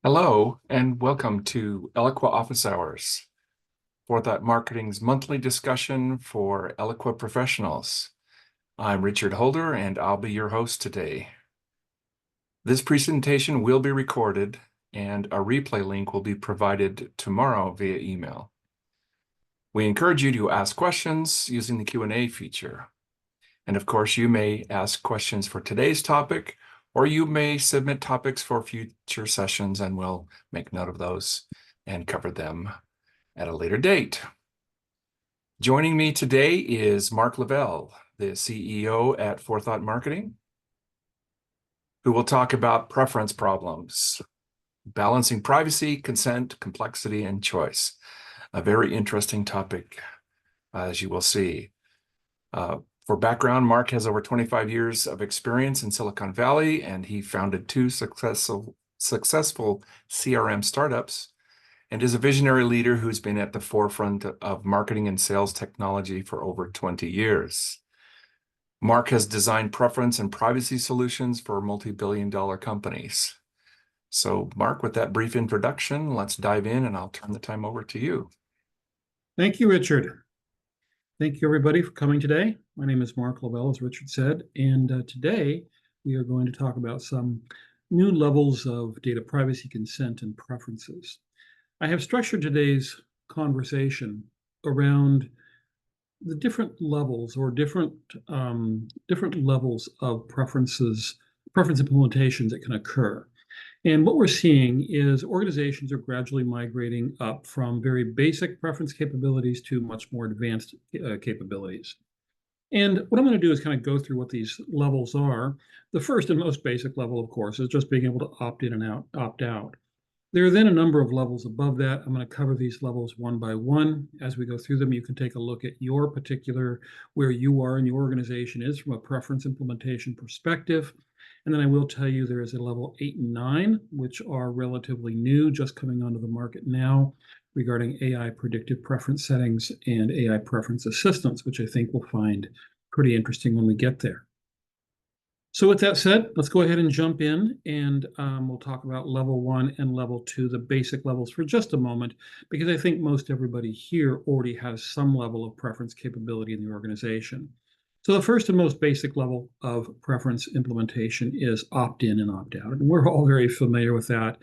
Hello, and welcome to Eloqua Office Hours, Forethought Marketing's monthly discussion for Eloqua professionals. I'm Richard Holder, and I'll be your host today. This presentation will be recorded, and a replay link will be provided tomorrow via email. We encourage you to ask questions using the Q&A feature. And of course, you may ask questions for today's topic, or you may submit topics for future sessions, and we'll make note of those and cover them at a later date. Joining me today is Mark Lavelle, the CEO at Forethought Marketing, who will talk about preference problems, balancing privacy, consent, complexity, and choice. A very interesting topic, as you will see. For background, Mark has over 25 years of experience in Silicon Valley, and he founded two successful CRM startups, and is a visionary leader who's been at the forefront of marketing and sales technology for over 20 years. Mark has designed preference and privacy solutions for multi-billion-dollar companies. So, Mark, with that brief introduction, let's dive in, and I'll turn the time over to you. Thank you, Richard. Thank you, everybody, for coming today. My name is Mark Lavelle, as Richard said, and today we are going to talk about some new levels of data privacy, consent, and preferences. I have structured today's conversation around the different levels or different levels of preference implementations that can occur. And what we're seeing is organizations are gradually migrating up from very basic preference capabilities to much more advanced capabilities. And what I'm going to do is kind of go through what these levels are. The first and most basic level, of course, is just being able to opt in and opt out. There are then a number of levels above that. I'm going to cover these levels one by one. As we go through them, you can take a look at your particular, where you are in your organization is from a preference implementation perspective. And then I will tell you there is a level 8 and 9, which are relatively new, just coming onto the market now, regarding AI predictive preference settings and AI preference assistance, which I think we'll find pretty interesting when we get there. So with that said, let's go ahead and jump in, and we'll talk about level 1 and level 2, the basic levels, for just a moment, because I think most everybody here already has some level of preference capability in the organization. So the first and most basic level of preference implementation is opt-in and opt-out, and we're all very familiar with that.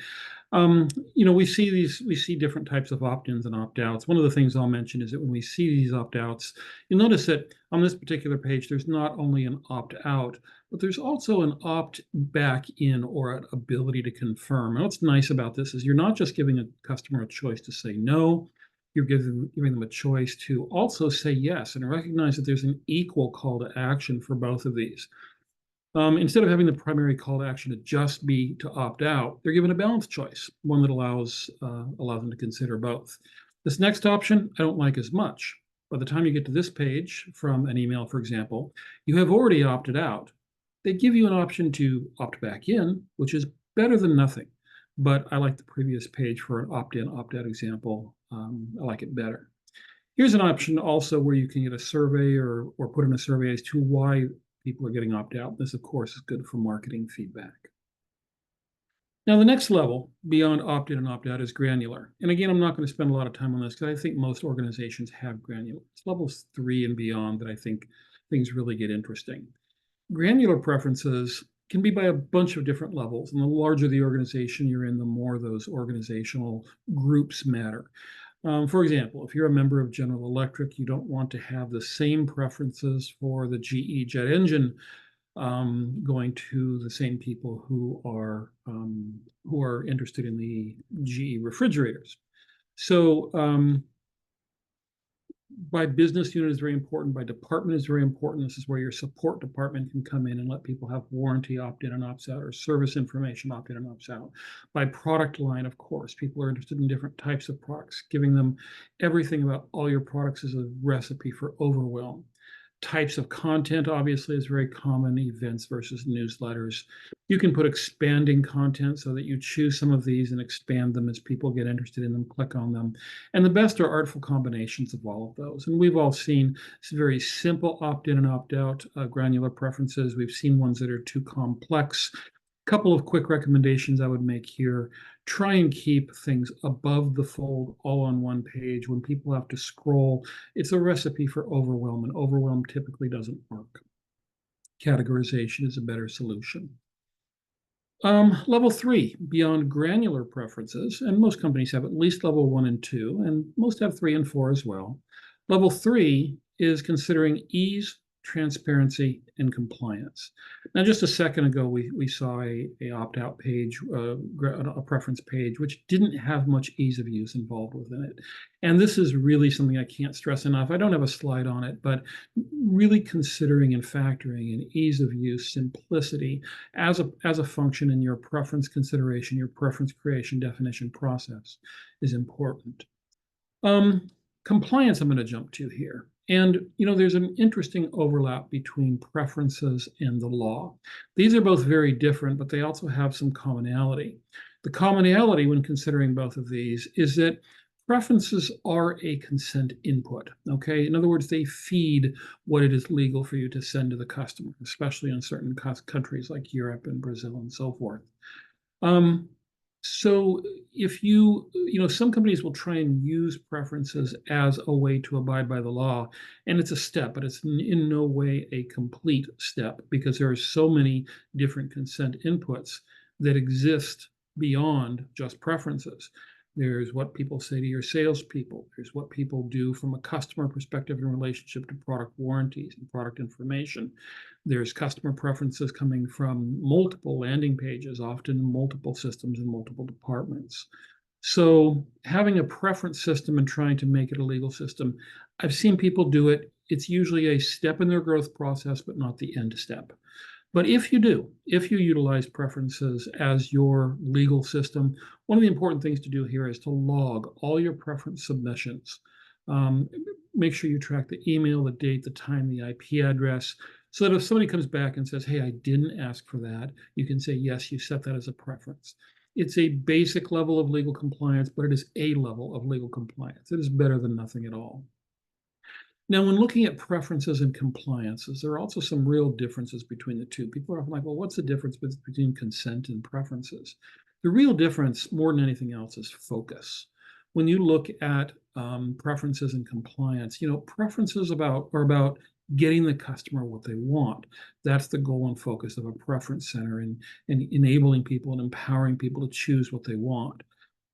We see different types of opt-ins and opt-outs. One of the things I'll mention is that when we see these opt-outs, you'll notice that on this particular page, there's not only an opt-out, but there's also an opt-back in, or an ability to confirm. And what's nice about this is you're not just giving a customer a choice to say no, you're giving them a choice to also say yes, and recognize that there's an equal call to action for both of these. Instead of having the primary call to action to just be to opt out, they're given a balanced choice, one that allows them to consider both. This next option I don't like as much. By the time you get to this page from an email, for example, you have already opted out. They give you an option to opt back in, which is better than nothing. But I like the previous page for an opt-in, opt-out example. I like it better. Here's an option also where you can get a survey or put in a survey as to why people are getting opt-out. This, of course, is good for marketing feedback. Now, the next level beyond opt-in and opt-out is granular. And again, I'm not going to spend a lot of time on this because I think most organizations have granular. It's levels 3 and beyond that I think things really get interesting. Granular preferences can be by a bunch of different levels. And the larger the organization you're in, the more those organizational groups matter. For example, if you're a member of General Electric, you don't want to have the same preferences for the GE jet engine going to the same people who are interested in the GE refrigerators. So by business unit is very important, by department is very important. This is where your support department can come in and let people have warranty opt-in and opt-out, or service information opt-in and opt-out. By product line, of course, people are interested in different types of products. Giving them everything about all your products is a recipe for overwhelm. Types of content, obviously, is very common, events versus newsletters. You can put expanding content so that you choose some of these and expand them as people get interested in them, click on them. And the best are artful combinations of all of those. And we've all seen very simple opt-in and opt-out granular preferences. We've seen ones that are too complex. Couple of quick recommendations I would make here. Try and keep things above the fold all on one page. When people have to scroll, it's a recipe for overwhelm, and overwhelm typically doesn't work. Categorization is a better solution. Level 3, beyond granular preferences, and most companies have at least level 1 and 2, and most have 3 and 4 as well. Level 3 is considering ease, transparency, and compliance. Now, just a second ago, we saw a opt-out page, a preference page, which didn't have much ease of use involved within it. And this is really something I can't stress enough. I don't have a slide on it, but really considering and factoring in ease of use, simplicity as a function in your preference consideration, your preference creation definition process is important. Compliance I'm going to jump to here. And, there's an interesting overlap between preferences and the law. These are both very different, but they also have some commonality. The commonality when considering both of these is that preferences are a consent input, okay? In other words, they feed what it is legal for you to send to the customer, especially in certain countries like Europe and Brazil and so forth. So if some companies will try and use preferences as a way to abide by the law, and it's a step, but it's in no way a complete step because there are so many different consent inputs that exist beyond just preferences. There's what people say to your salespeople. There's what people do from a customer perspective in relationship to product warranties and product information. There's customer preferences coming from multiple landing pages, often multiple systems in multiple departments. So having a preference system and trying to make it a legal system, I've seen people do it. It's usually a step in their growth process, but not the end step. But if you utilize preferences as your legal system, one of the important things to do here is to log all your preference submissions. Make sure you track the email, the date, the time, the IP address, so that if somebody comes back and says, hey, I didn't ask for that, you can say, yes, you set that as a preference. It's a basic level of legal compliance, but it is a level of legal compliance. It is better than nothing at all. Now, when looking at preferences and compliances, there are also some real differences between the two. People are often like, well, what's the difference between consent and preferences? The real difference, more than anything else, is focus. When you look at preferences and compliance, preferences are about getting the customer what they want. That's the goal and focus of a preference center and enabling people and empowering people to choose what they want.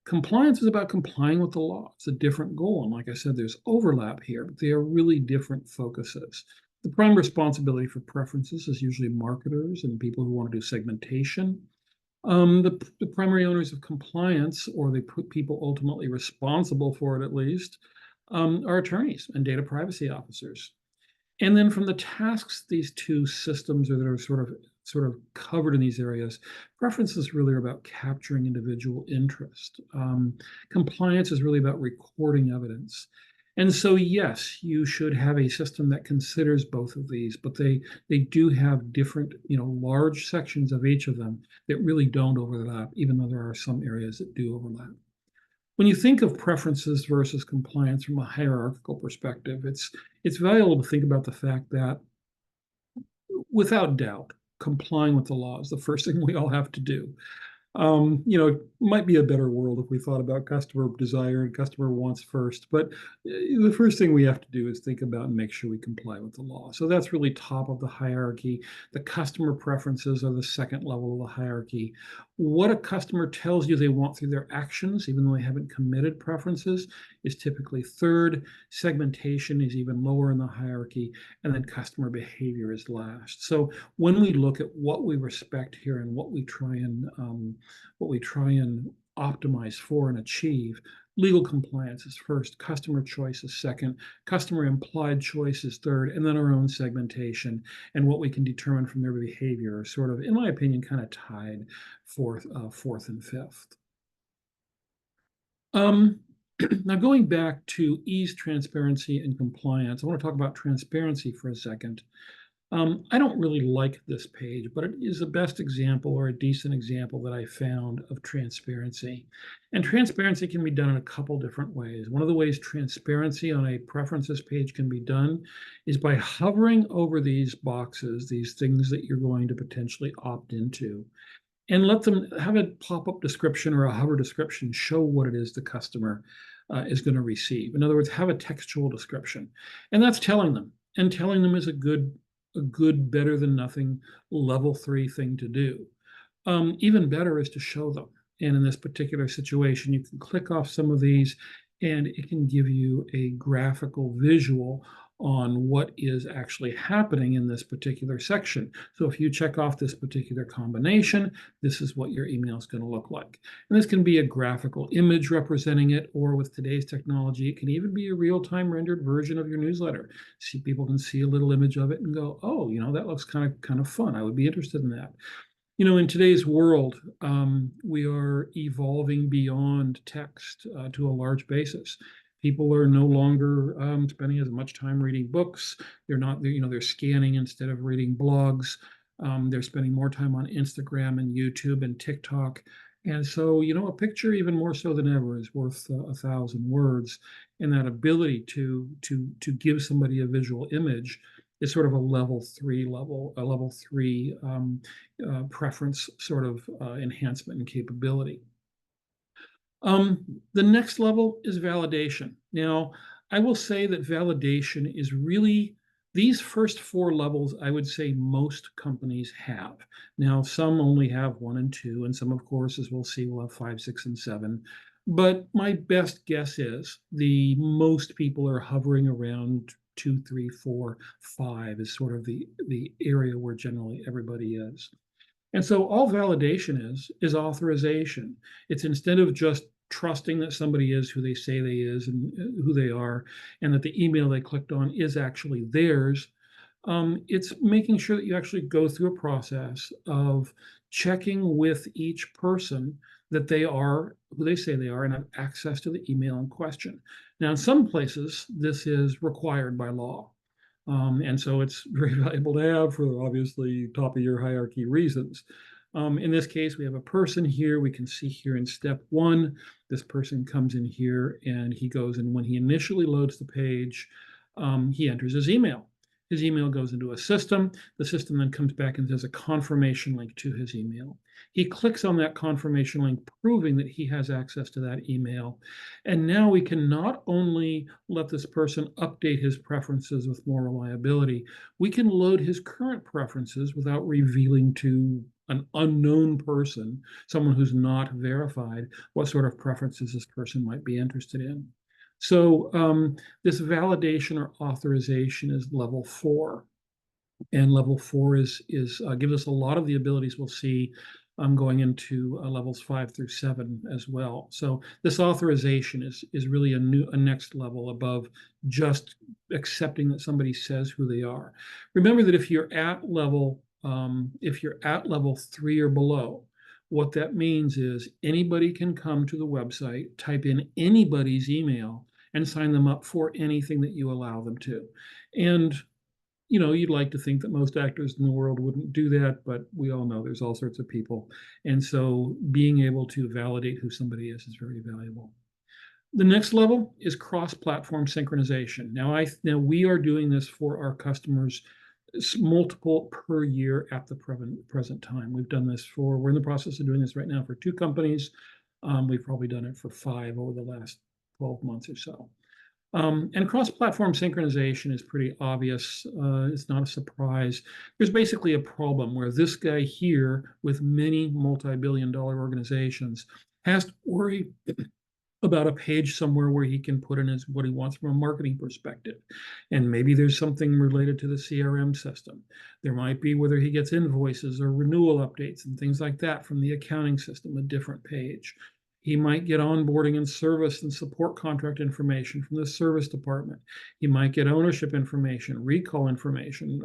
Compliance is about complying with the law. It's a different goal. And like I said, there's overlap here, but they are really different focuses. The prime responsibility for preferences is usually marketers and people who want to do segmentation. The primary owners of compliance, or the people ultimately responsible for it at least, are attorneys and data privacy officers. And then from the tasks these two systems that are sort of covered in these areas, preferences really are about capturing individual interest. Compliance is really about recording evidence. And so, yes, you should have a system that considers both of these, but they do have different, large sections of each of them that really don't overlap, even though there are some areas that do overlap. When you think of preferences versus compliance from a hierarchical perspective, it's valuable to think about the fact that, without doubt, complying with the law is the first thing we all have to do. It might be a better world if we thought about customer desire and customer wants first, but the first thing we have to do is think about and make sure we comply with the law. So that's really top of the hierarchy. The customer preferences are the second level of the hierarchy. What a customer tells you they want through their actions, even though they haven't committed preferences, is typically third. Segmentation is even lower in the hierarchy, and then customer behavior is last. So when we look at what we respect here and what we try and optimize for and achieve, legal compliance is first, customer choice is second, customer implied choice is third, and then our own segmentation and what we can determine from their behavior are sort of, in my opinion, kind of tied fourth and fifth. Now, going back to ease, transparency, and compliance, I want to talk about transparency for a second. I don't really like this page, but it is the best example or a decent example that I found of transparency. And transparency can be done in a couple different ways. One of the ways transparency on a preferences page can be done is by hovering over these boxes, these things that you're going to potentially opt into, and let them have a pop-up description or a hover description show what it is the customer is going to receive. In other words, have a textual description, and that's telling them. And telling them is a good, better than nothing level 3 thing to do. Even better is to show them. And in this particular situation, you can click off some of these, and it can give you a graphical visual on what is actually happening in this particular section. So if you check off this particular combination, this is what your email is going to look like. And this can be a graphical image representing it, or with today's technology, it can even be a real-time rendered version of your newsletter. See, people can see a little image of it and go, oh, that looks kind of fun. I would be interested in that. In today's world, we are evolving beyond text to a large basis. People are no longer spending as much time reading books. They're scanning instead of reading blogs. They're spending more time on Instagram and YouTube and TikTok. And so, a picture, even more so than ever, is worth 1,000 words. And that ability to give somebody a visual image is sort of a level 3 preference sort of enhancement and capability. The next level is validation. Now, I will say that validation is really, these first 4 levels, I would say most companies have. Now, some only have 1 and 2, and some, of course, as we'll see, will have 5, 6, and 7. But my best guess is the most people are hovering around 2, 3, 4, 5 is sort of the area where generally everybody is. And so all validation is authorization. It's instead of just trusting that somebody is who they say they is and who they are, and that the email they clicked on is actually theirs. It's making sure that you actually go through a process of checking with each person that they are who they say they are and have access to the email in question. Now, in some places, this is required by law. And so it's very valuable to have for obviously top of your hierarchy reasons. In this case, we have a person here. We can see here in step 1, this person comes in here and he goes, and when he initially loads the page, he enters his email. His email goes into a system. The system then comes back and there's a confirmation link to his email. He clicks on that confirmation link, proving that he has access to that email. And now we can not only let this person update his preferences with more reliability, we can load his current preferences without revealing to an unknown person, someone who's not verified, what sort of preferences this person might be interested in. So this validation or authorization is level 4. And level 4 gives us a lot of the abilities we'll see going into levels 5 through 7 as well. So this authorization is really a next level above just accepting that somebody says who they are. Remember that if you're at level 3 or below, what that means is anybody can come to the website, type in anybody's email, and sign them up for anything that you allow them to. And you'd like to think that most actors in the world wouldn't do that, but we all know there's all sorts of people. And so being able to validate who somebody is very valuable. The next level is cross-platform synchronization. Now we are doing this for our customers, multiple per year at the present time. We're in the process of doing this right now for 2 companies. We've probably done it for 5 over the last 12 months or so. And cross-platform synchronization is pretty obvious. It's not a surprise. There's basically a problem where this guy here with many multi-billion-dollar organizations has to worry about a page somewhere where he can put in what he wants from a marketing perspective. And maybe there's something related to the CRM system. There might be whether he gets invoices or renewal updates and things like that from the accounting system, a different page. He might get onboarding and service and support contract information from the service department. He might get ownership information, recall information,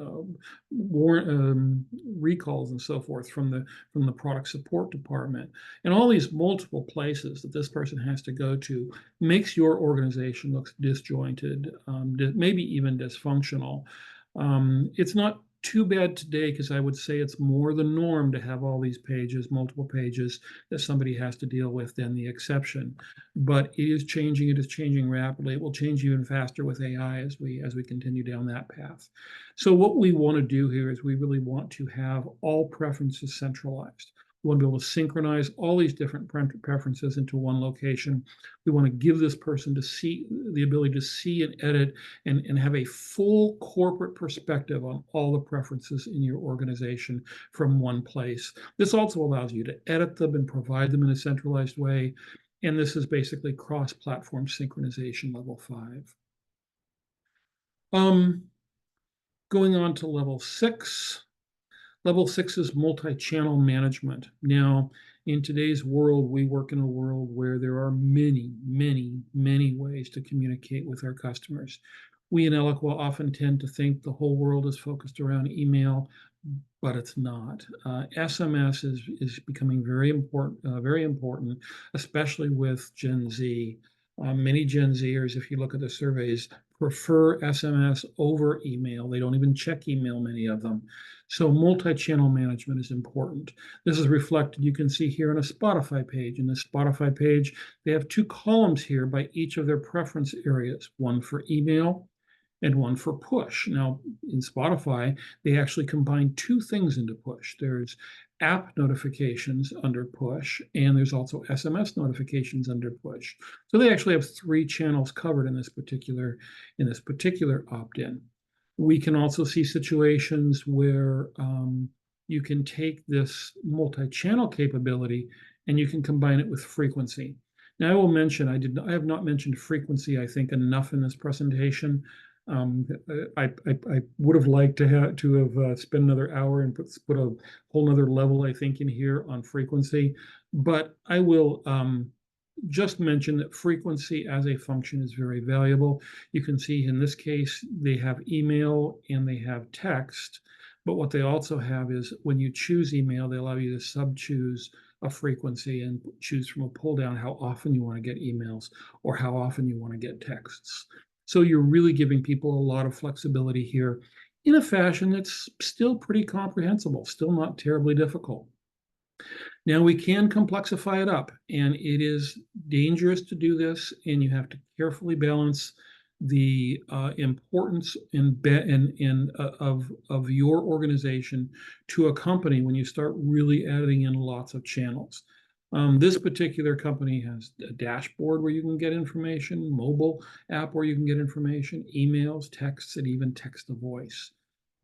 recalls and so forth from the product support department. And all these multiple places that this person has to go to makes your organization look disjointed, maybe even dysfunctional. It's not too bad today, because I would say it's more the norm to have all these pages, multiple pages that somebody has to deal with than the exception. But it is changing. It is changing rapidly. It will change even faster with AI as we continue down that path. So what we want to do here is we really want to have all preferences centralized. We want to be able to synchronize all these different preferences into one location. We want to give this person the ability to see and edit and have a full corporate perspective on all the preferences in your organization from one place. This also allows you to edit them and provide them in a centralized way. And this is basically cross-platform synchronization level 5. Going on to level 6. Level 6 is multi-channel management. Now, in today's world, we work in a world where there are many, many, many ways to communicate with our customers. We in Eloqua often tend to think the whole world is focused around email, but it's not. SMS is becoming very important, especially with Gen Z. Many Gen Zers, if you look at the surveys, prefer SMS over email. They don't even check email, many of them. So multi-channel management is important. This is reflected, you can see here on a Spotify page. In the Spotify page, they have 2 columns here by each of their preference areas, one for email and one for push. Now, in Spotify, they actually combine 2 things into push. There's app notifications under push, and there's also SMS notifications under push. So they actually have 3 channels covered in this particular opt-in. We can also see situations where you can take this multi-channel capability and you can combine it with frequency. Now, I will mention, I have not mentioned frequency, I think, enough in this presentation. I would have liked to have spent another hour and put a whole nother level, I think, in here on frequency. But I will just mention that frequency as a function is very valuable. You can see in this case, they have email and they have text. But what they also have is when you choose email, they allow you to sub-choose a frequency and choose from a pull down how often you want to get emails or how often you want to get texts. So you're really giving people a lot of flexibility here in a fashion that's still pretty comprehensible, still not terribly difficult. Now we can complexify it up, and it is dangerous to do this, and you have to carefully balance the importance of your organization to a company when you start really adding in lots of channels. This particular company has a dashboard where you can get information, mobile app where you can get information, emails, texts, and even text to voice.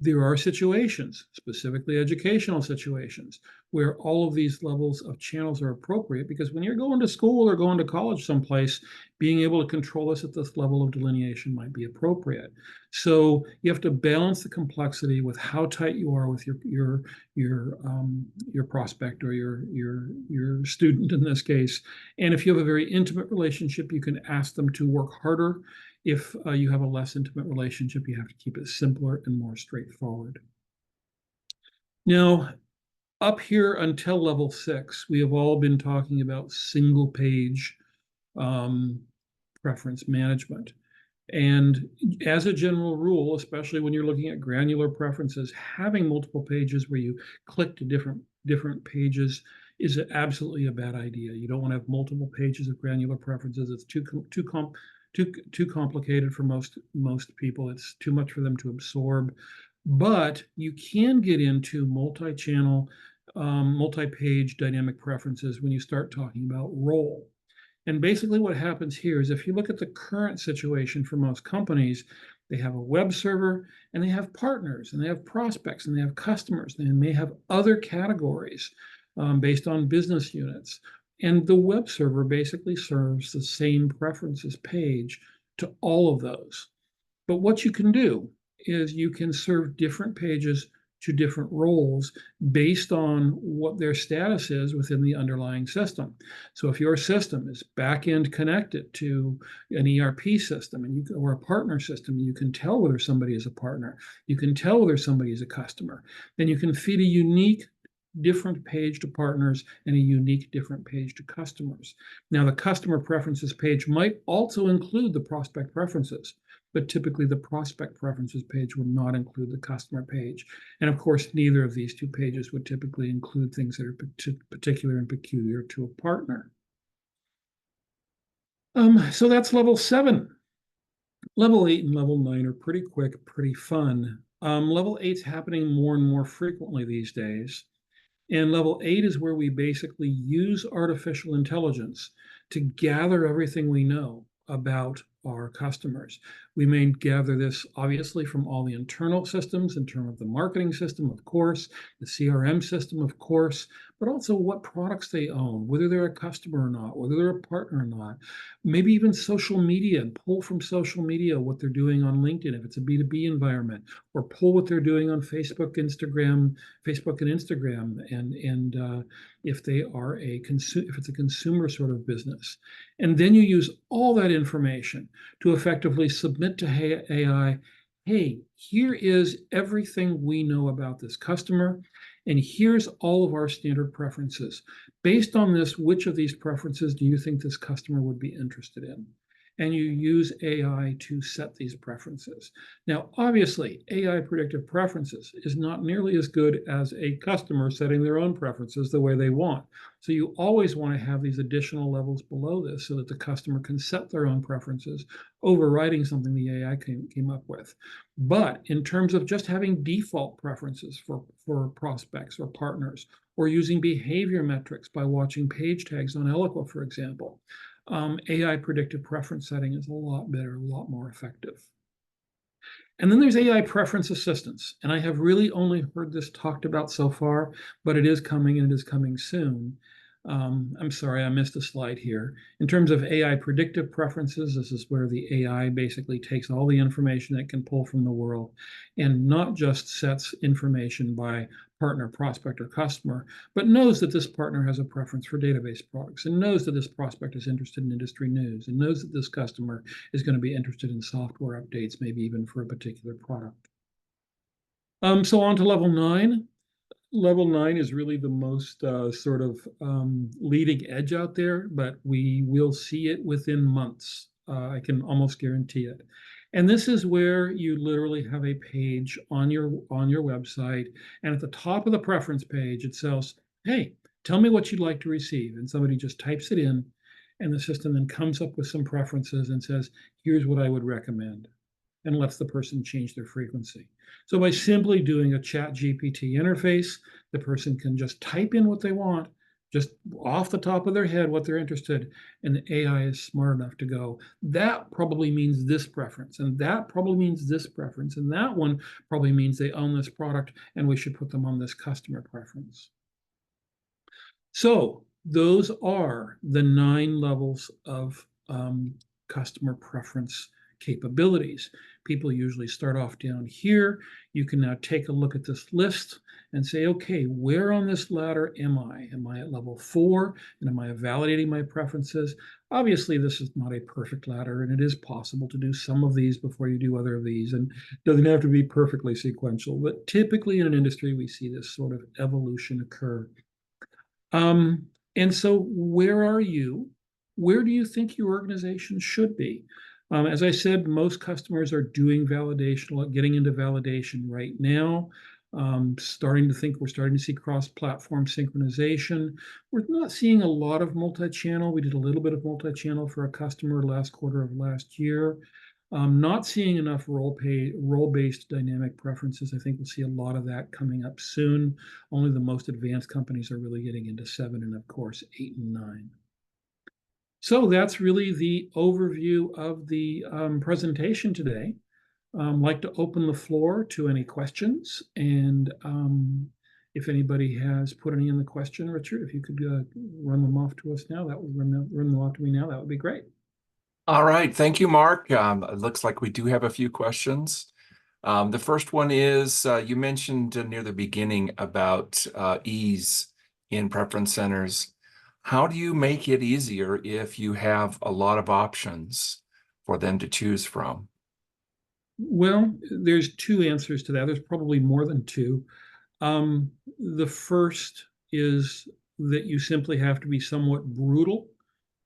There are situations, specifically educational situations, where all of these levels of channels are appropriate, because when you're going to school or going to college someplace, being able to control this at this level of delineation might be appropriate. So you have to balance the complexity with how tight you are with your prospect or your student in this case. And if you have a very intimate relationship, you can ask them to work harder. If you have a less intimate relationship, you have to keep it simpler and more straightforward. Now, up here until level 6, we have all been talking about single page preference management. And as a general rule, especially when you're looking at granular preferences, having multiple pages where you click to different pages is absolutely a bad idea. You don't want to have multiple pages of granular preferences. It's too complicated for most people. It's too much for them to absorb. But you can get into multi-channel, multi-page dynamic preferences when you start talking about role. And basically what happens here is if you look at the current situation for most companies, they have a web server and they have partners and they have prospects and they have customers. They may have other categories based on business units. And the web server basically serves the same preferences page to all of those. But what you can do is you can serve different pages to different roles based on what their status is within the underlying system. So if your system is back-end connected to an ERP system or a partner system, you can tell whether somebody is a partner. You can tell whether somebody is a customer. Then you can feed a unique different page to partners and a unique different page to customers. Now, the customer preferences page might also include the prospect preferences, but typically the prospect preferences page will not include the customer page. And of course, neither of these 2 pages would typically include things that are particular and peculiar to a partner. So that's level 7. Level 8 and level 9 are pretty quick, pretty fun. Level 8 is happening more and more frequently these days. And level 8 is where we basically use artificial intelligence to gather everything we know about our customers. We may gather this obviously from all the internal systems in terms of the marketing system, of course, the CRM system, of course, but also what products they own, whether they're a customer or not, whether they're a partner or not, maybe even social media, and pull from social media what they're doing on LinkedIn if it's a B2B environment, or pull what they're doing on Facebook, Instagram, Facebook and Instagram, and if they are if it's a consumer sort of business. And then you use all that information to effectively submit to AI, hey, here is everything we know about this customer, and here's all of our standard preferences. Based on this, which of these preferences do you think this customer would be interested in? And you use AI to set these preferences. Now, obviously, AI predictive preferences is not nearly as good as a customer setting their own preferences the way they want. So you always want to have these additional levels below this so that the customer can set their own preferences, overriding something the AI came up with. But in terms of just having default preferences for prospects or partners, or using behavior metrics by watching page tags on Eloqua, for example, AI predictive preference setting is a lot better, a lot more effective. And then there's AI preference assistance. And I have really only heard this talked about so far, but it is coming and it is coming soon. I'm sorry, I missed a slide here. In terms of AI predictive preferences, this is where the AI basically takes all the information it can pull from the world and not just sets information by partner, prospect, or customer, but knows that this partner has a preference for database products, and knows that this prospect is interested in industry news, and knows that this customer is going to be interested in software updates, maybe even for a particular product. So on to level 9. Level 9 is really the most leading edge out there, but we will see it within months. I can almost guarantee it. And this is where you literally have a page on your website, and at the top of the preference page, it says, hey, tell me what you'd like to receive. And somebody just types it in, and the system then comes up with some preferences and says, here's what I would recommend, and lets the person change their frequency. So by simply doing a ChatGPT interface, the person can just type in what they want, just off the top of their head what they're interested, and the AI is smart enough to go, that probably means this preference, and that probably means this preference, and that one probably means they own this product, and we should put them on this customer preference. So those are the 9 levels of customer preference capabilities. People usually start off down here. You can now take a look at this list and say, okay, where on this ladder am I? Am I at level 4? And am I validating my preferences? Obviously, this is not a perfect ladder, and it is possible to do some of these before you do other of these, and it doesn't have to be perfectly sequential. But typically in an industry, we see this sort of evolution occur. And so where are you? Where do you think your organization should be? As I said, most customers are doing validation, getting into validation right now. We're starting to see cross-platform synchronization. We're not seeing a lot of multi-channel. We did a little bit of multi-channel for a customer last quarter of last year. Not seeing enough role-based dynamic preferences. I think we'll see a lot of that coming up soon. Only the most advanced companies are really getting into 7 and, of course, 8 and 9. So that's really the overview of the presentation today. I'd like to open the floor to any questions. And if anybody has put any in the question, Richard, if you could run them off to us now, that would run them off to me now, that would be great. All right. Thank you, Mark. It looks like we do have a few questions. The first one is, you mentioned near the beginning about ease in preference centers. How do you make it easier if you have a lot of options for them to choose from? Well, there's 2 answers to that. There's probably more than 2. The first is that you simply have to be somewhat brutal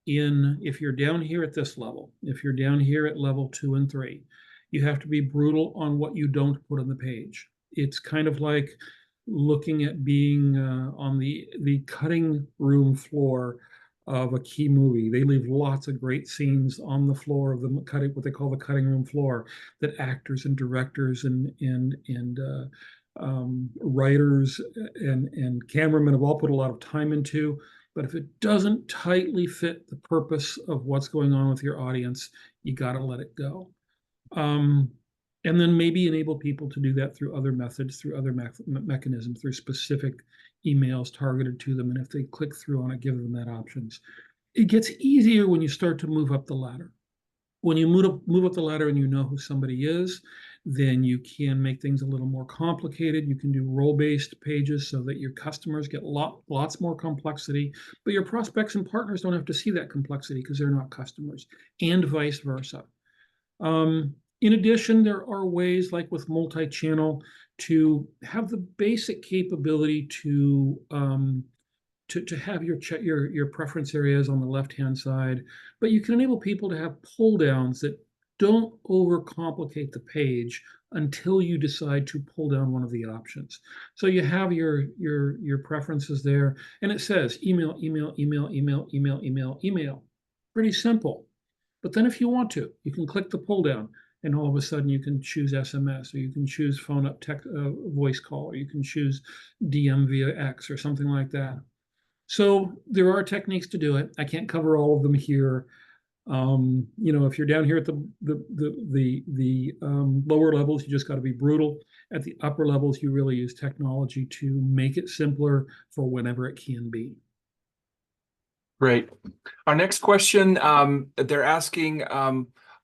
if you're down here at this level, if you're down here at level 2 and 3, you have to be brutal on what you don't put on the page. It's kind of like looking at being on the cutting room floor of a key movie. They leave lots of great scenes on the floor of what they call the cutting room floor, that actors and directors and writers and cameramen have all put a lot of time into. But if it doesn't tightly fit the purpose of what's going on with your audience, you got to let it go. And then maybe enable people to do that through other methods, through other mechanisms, through specific emails targeted to them. And if they click through on it, give them that options. It gets easier when you start to move up the ladder. When you move up the ladder and you know who somebody is, then you can make things a little more complicated. You can do role-based pages so that your customers get lots more complexity, but your prospects and partners don't have to see that complexity because they're not customers, and vice versa. In addition, there are ways like with multi-channel to have the basic capability to have your preference areas on the left-hand side, but you can enable people to have pull downs that don't overcomplicate the page until you decide to pull down one of the options. So you have your preferences there, and it says email, email, email, email, email, email, email. Pretty simple. But then if you want to, you can click the pull down, and all of a sudden you can choose SMS, or you can choose phone up text, voice call, or you can choose DM via X or something like that. So there are techniques to do it. I can't cover all of them here. If you're down here at the lower levels, you just got to be brutal. At the upper levels, you really use technology to make it simpler for whenever it can be. Great. Our next question, they're asking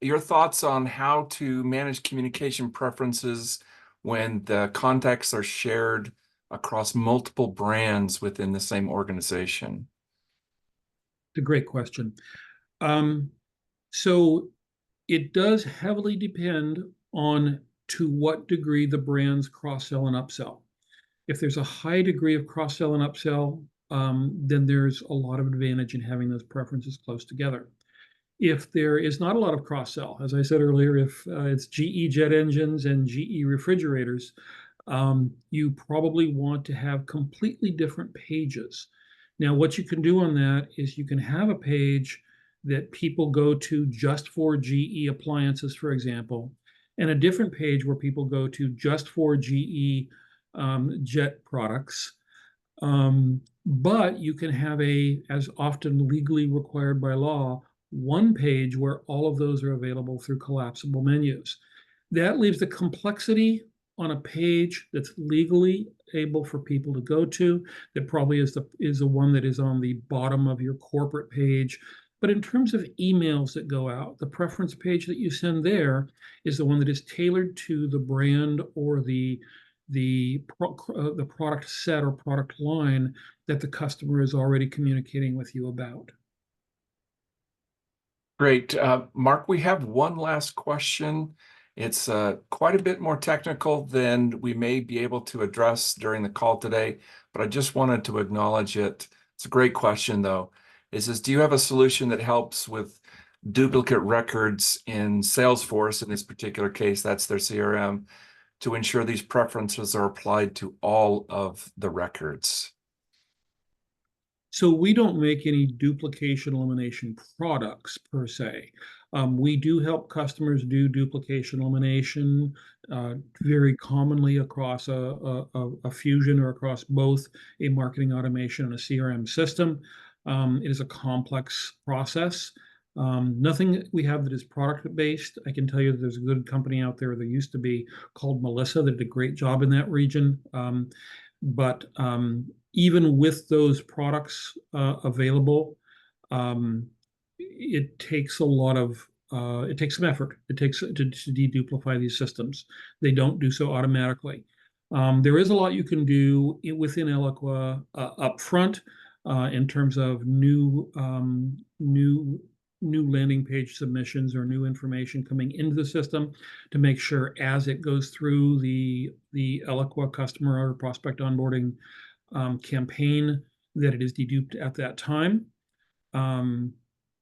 your thoughts on how to manage communication preferences when the contacts are shared across multiple brands within the same organization. It's a great question. So it does heavily depend on to what degree the brands cross-sell and upsell. If there's a high degree of cross-sell and upsell, then there's a lot of advantage in having those preferences close together. If there is not a lot of cross-sell, as I said earlier, if it's GE jet engines and GE refrigerators, you probably want to have completely different pages. Now, what you can do on that is you can have a page that people go to just for GE appliances, for example, and a different page where people go to just for GE jet products. But you can have as often legally required by law, one page where all of those are available through collapsible menus. That leaves the complexity on a page that's legally able for people to go to. That probably is the one that is on the bottom of your corporate page. But in terms of emails that go out, the preference page that you send there is the one that is tailored to the brand or the product set or product line that the customer is already communicating with you about. Great. Mark, we have one last question. It's quite a bit more technical than we may be able to address during the call today, but I just wanted to acknowledge it. It's a great question, though. It says, do you have a solution that helps with duplicate records in Salesforce, in this particular case, that's their CRM, to ensure these preferences are applied to all of the records? So we don't make any duplication elimination products per se. We do help customers do duplication elimination very commonly across a Fusion or across both a marketing automation and a CRM system. It is a complex process. Nothing we have that is product-based. I can tell you that there's a good company out there that used to be called Melissa that did a great job in that region. But even with those products available, it takes a lot of it takes some effort. It takes to deduplicate these systems. They don't do so automatically. There is a lot you can do within Eloqua upfront in terms of new landing page submissions or new information coming into the system to make sure as it goes through the Eloqua customer or prospect onboarding campaign that it is deduped at that time.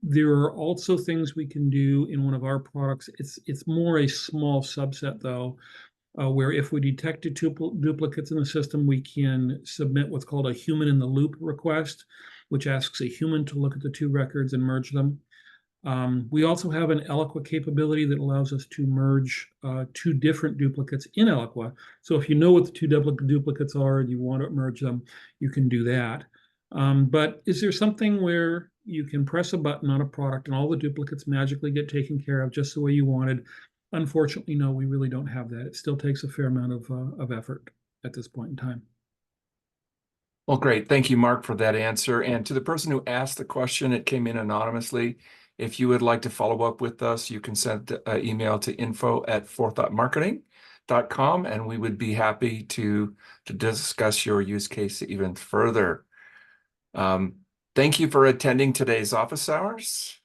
There are also things we can do in one of our products. It's more a small subset though, where if we detected duplicates in the system, we can submit what's called a human in the loop request, which asks a human to look at the two records and merge them. We also have an Eloqua capability that allows us to merge two different duplicates in Eloqua. So if you know what the two duplicates are and you want to merge them, you can do that. But is there something where you can press a button on a product and all the duplicates magically get taken care of just the way you wanted? Unfortunately, no, we really don't have that. It still takes a fair amount of effort at this point in time. Well, great. Thank you, Mark, for that answer. And to the person who asked the question, it came in anonymously. If you would like to follow up with us, you can send an email to info@forethoughtmarketing.com, and we would be happy to discuss your use case even further. Thank you for attending today's office hours.